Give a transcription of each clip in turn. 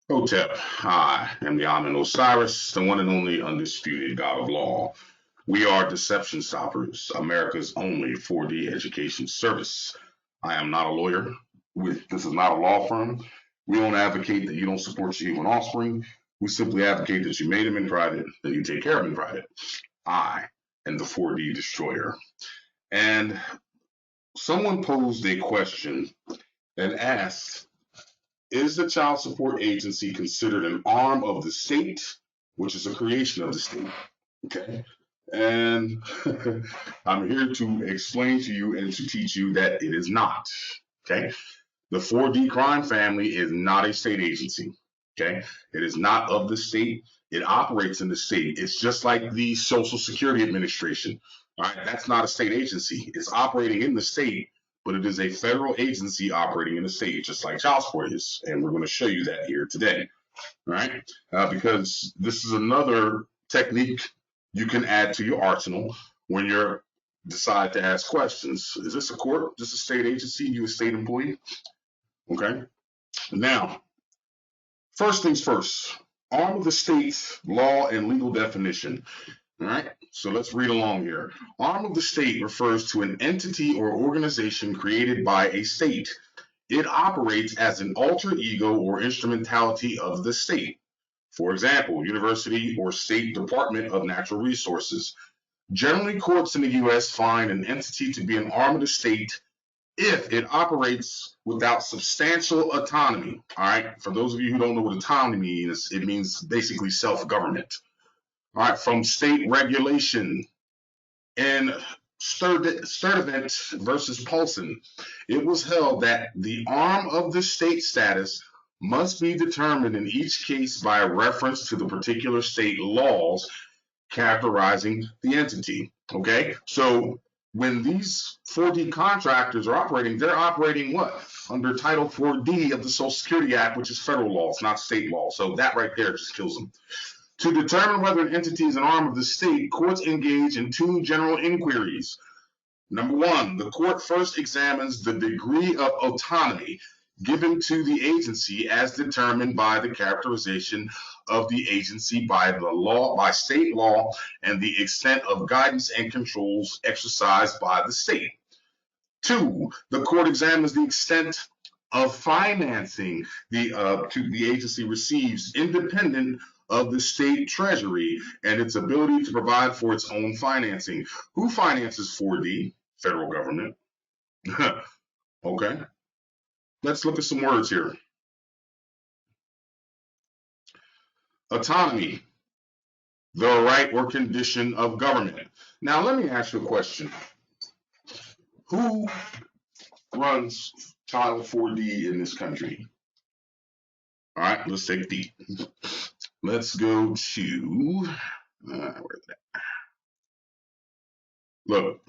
Hotep, I am the Amen Osiris, the one and only undisputed God of law. We are Deception Stoppers, America's only 4D education service. I am not a lawyer. This is not a law firm. We don't advocate that you don't support your human offspring. We simply advocate that you made them in private, that you take care of them in private. I am the 4D destroyer. And someone posed a question and asked, is the child support agency considered an arm of the state, which is a creation of the state? Okay. And I'm here to explain to you and to teach you that it is not. Okay. The 4D crime family is not a state agency. Okay. It is not of the state. It operates in the state. It's just like the Social Security Administration. All right. That's not a state agency. It's operating in the state, but it is a federal agency operating in the state, just like child support is. And we're going to show you that here today. All right. Because this is another technique you can add to your arsenal when you're decide to ask questions. Is this a court? Is this a state agency? You a state employee? Okay. Now, first things first, arm of the state law and legal definition. All right. So let's read along here. Arm of the state refers to an entity or organization created by a state. It operates as an alter ego or instrumentality of the state. For example, university or state department of natural resources. Generally, courts in the U.S. find an entity to be an arm of the state if it operates without substantial autonomy. All right. For those of you who don't know what autonomy means, it means basically self-government. All right. From state regulation. In Sturdivant versus Paulson, it was held that the arm of the state status must be determined in each case by reference to the particular state laws characterizing the entity. Okay, so when these 4D contractors are operating, they're operating what? Under Title 4D of the Social Security Act, which is federal law, it's not state law. So that right there just kills them. To determine whether an entity is an arm of the state, courts engage in two general inquiries. Number one, the court first examines the degree of autonomy given to the agency as determined by the characterization of the agency by the law, by state law, and the extent of guidance and controls exercised by the state. Two, the court examines the extent of financing the agency receives independent of the state treasury and its ability to provide for its own financing. Who finances 4D? Federal government. Okay. Let's look at some words here. Autonomy, the right or condition of government. Now, let me ask you a question. Who runs Title 4D in this country? All right, let's take a peek. Let's go to, where's that? Look,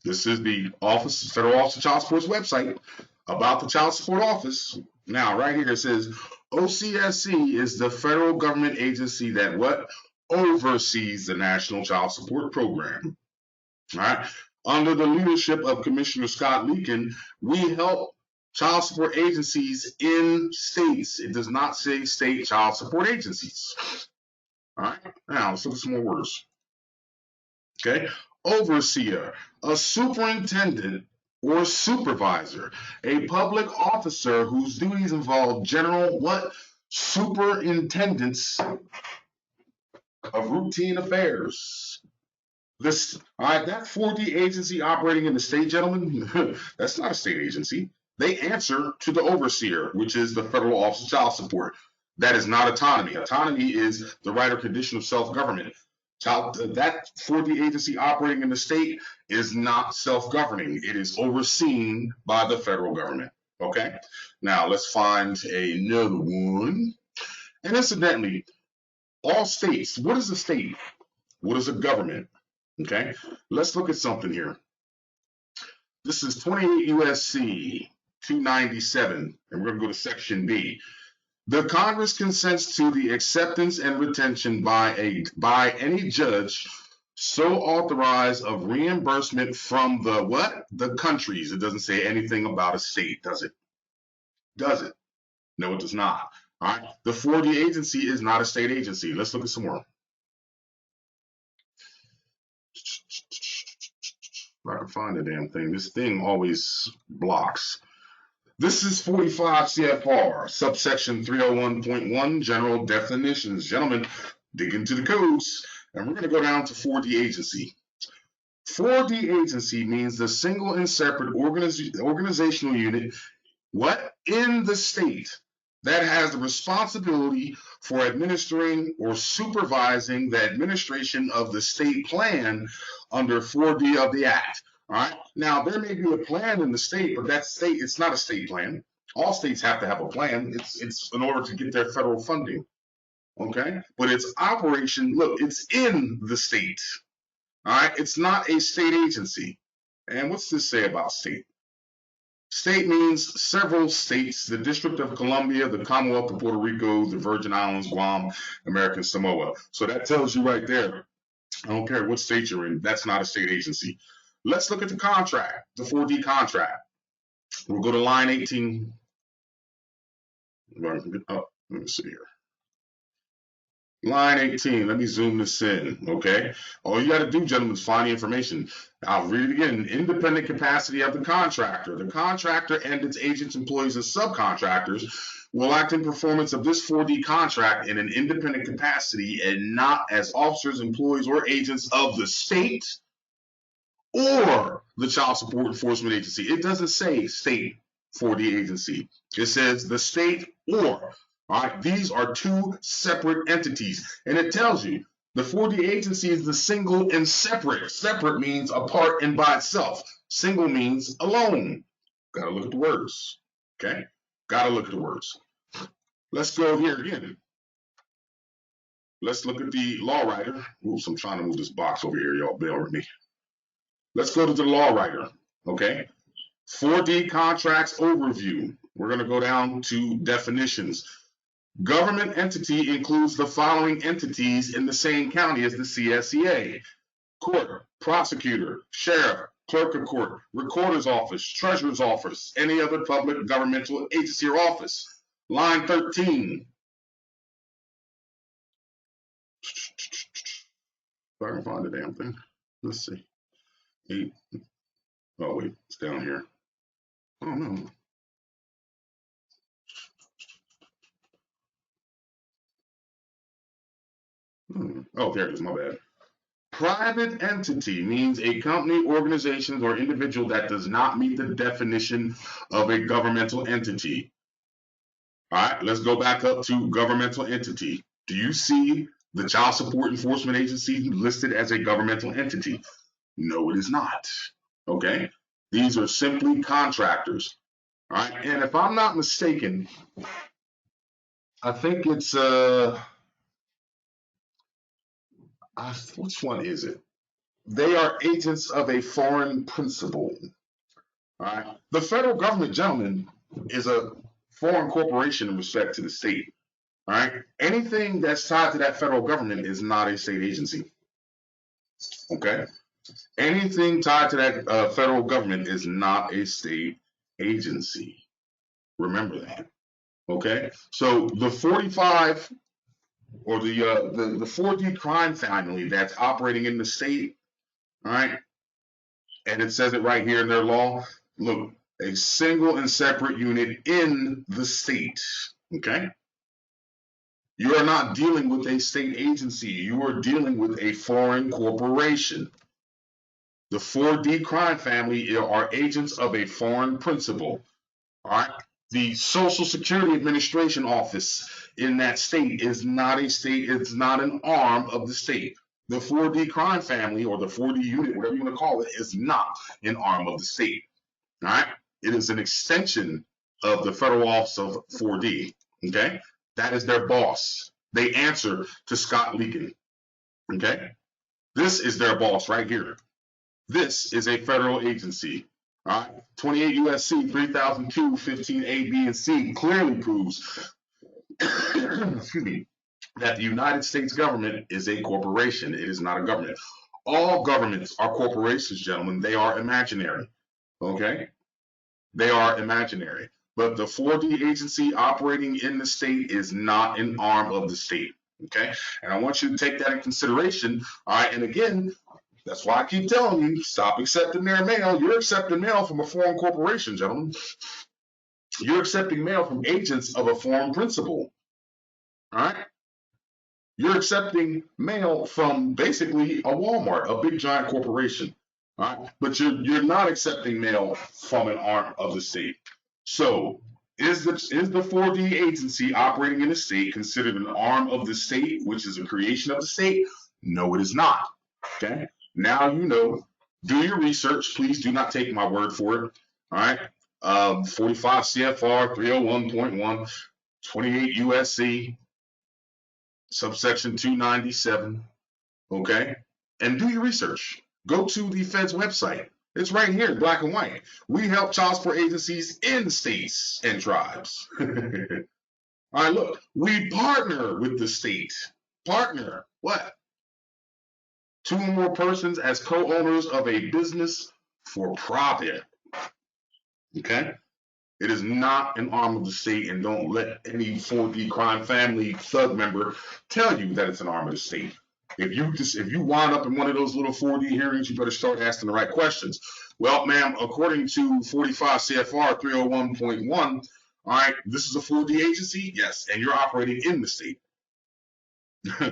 this is the Office, Federal Office of Child Support's website about the Child Support Office. Now, right here it says OCSC is the federal government agency that what? Oversees the National Child Support Program. All right. Under the leadership of Commissioner Scott Leakin, we help child support agencies in states. It does not say state child support agencies. All right. Now, let's look at some more words. Okay. Overseer, a superintendent or supervisor, a public officer whose duties involve general what? Superintendence of routine affairs. This, all right, that 4D agency operating in the state, gentlemen, that's not a state agency. They answer to the overseer, which is the Federal Office of Child Support. That is not autonomy. Autonomy is the right or condition of self-government. That 4D agency operating in the state is not self-governing. It is overseen by the federal government. Okay. Now let's find another one. And incidentally, all states. What is a state? What is a government? Okay. Let's look at something here. This is 28 USC 297, and we're going to go to Section B. The Congress consents to the acceptance and retention by any judge so authorized of reimbursement from the what? The countries. It doesn't say anything about a state, does it? Does it? No, it does not. All right. The 4D agency is not a state agency. Let's look at some more. If I can find the damn thing. This thing always blocks. This is 45 CFR, subsection 301.1, general definitions. Gentlemen, dig into the codes, and we're going to go down to 4D agency. 4D agency means the single and separate organizational unit, what? In the state that has the responsibility for administering or supervising the administration of the state plan under 4D of the Act. All right. Now, there may be a plan in the state, but that state, it's not a state plan. All states have to have a plan. It's in order to get their federal funding. Okay. But its operation, look, it's in the state. All right. It's not a state agency. And what's this say about state? State means several states, the District of Columbia, the Commonwealth of Puerto Rico, the Virgin Islands, Guam, American Samoa. So that tells you right there, I don't care what state you're in, that's not a state agency. Let's look at the contract, the 4D contract. We'll go to line 18. Let me see here. Line 18, let me zoom this in, okay? All you got to do, gentlemen, is find the information. I'll read it again. Independent capacity of the contractor. The contractor and its agents, employees, and subcontractors will act in performance of this 4D contract in an independent capacity and not as officers, employees, or agents of the state or the Child Support Enforcement Agency. It doesn't say state 4D agency. It says the state or. All right, these are two separate entities, and it tells you the 4D agency is the single and separate. Separate means apart and by itself. Single means alone. Got to look at the words. Okay, got to look at the words. Let's go here again. Let's look at the law writer. Oops, I'm trying to move this box over here, y'all. Bear with me. Let's go to the law writer. Okay, 4D contracts overview. We're going to go down to definitions. Government entity includes the following entities in the same county as the CSEA: court, prosecutor, sheriff, clerk of court, recorder's office, treasurer's office, any other public governmental agency or office. Line 13. If I can find the damn thing. Let's see. 8. Oh, wait, it's down here. Oh, no. Oh, there it is. My bad. Private entity means a company, organization, or individual that does not meet the definition of a governmental entity. All right, let's go back up to governmental entity. Do you see the Child Support Enforcement Agency listed as a governmental entity? No, it is not. Okay, these are simply contractors. All right, and if I'm not mistaken, I think it's which one is it? They are agents of a foreign principal. All right. The federal government, gentlemen, is a foreign corporation in respect to the state. All right. Anything that's tied to that federal government is not a state agency. Okay. Anything tied to that federal government is not a state agency. Remember that. Okay. So the 45 or the 4D crime family that's operating in the state, all right, and it says it right here in their law. Look, a single and separate unit in the state. Okay? You are not dealing with a state agency. You are dealing with a foreign corporation. The 4D crime family are agents of a foreign principal. All right? The Social Security Administration office in that state is not a state, it's not an arm of the state. The 4D crime family or the 4D unit, whatever you want to call it, is not an arm of the state. All right? It is an extension of the federal office of 4D. Okay? That is their boss. They answer to Scott Leakin. Okay? This is their boss right here. This is a federal agency. All right? 28 USC 3002 15 A, B, and C clearly proves excuse me, that the United States government is a corporation. It is not a government. All governments are corporations, gentlemen. They are imaginary. Okay? They are imaginary. but the 4D agency operating in the state is not an arm of the state. Okay, and I want you to take that in consideration. All right, and again, that's why I keep telling you, stop accepting their mail. You're accepting mail from a foreign corporation, gentlemen. You're accepting mail from agents of a foreign principal. All right, you're accepting mail from basically a Walmart, a big giant corporation. All right, but you're not accepting mail from an arm of the state. So is the 4D agency operating in the state considered an arm of the state, which is a creation of the state? No, it is not. Okay. Now you know. Do your research. Please do not take my word for it. All right. 45 CFR 301.1, 28 USC, subsection 297. Okay. And do your research. Go to the Fed's website. It's right here, black and white. We help child support agencies in states and tribes. All right, look, we partner with the state. Partner. What? Two or more persons as co-owners of a business for profit. Okay? It is not an arm of the state, and don't let any 4D crime family thug member tell you that it's an arm of the state. If you wind up in one of those little 4D hearings, you better start asking the right questions. Well, ma'am, according to 45 CFR 301.1, all right, this is a 4D agency, yes, and you're operating in the state. All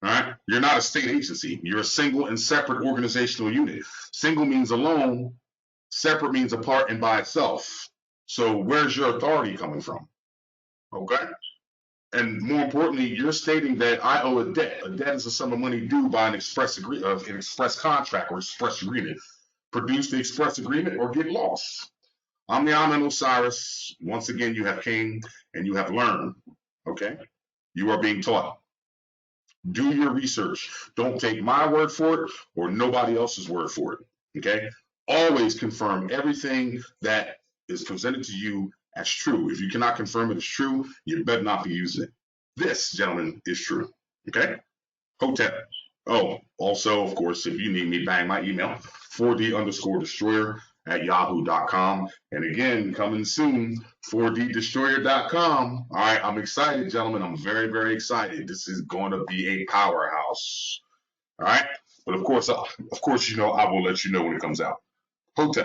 right, you're not a state agency. You're a single and separate organizational unit. Single means alone. Separate means apart and by itself. So where's your authority coming from? Okay. And more importantly, you're stating that I owe a debt. A debt is a sum of money due by an express contract or express agreement. Produce the express agreement or get lost. I'm the Amen Osiris. Once again, you have came and you have learned. Okay. You are being taught. Do your research. Don't take my word for it or nobody else's word for it. Okay. Always confirm everything that is presented to you as true. If you cannot confirm it as true, you better not be using it. This, gentlemen, is true. Okay? Hotep. Oh, also, of course, if you need me, bang my email, 4D_destroyer@yahoo.com. And again, coming soon, 4ddestroyer.com. All right, I'm excited, gentlemen. I'm very, very excited. This is going to be a powerhouse. All right? But of course, you know, I will let you know when it comes out. Hotep.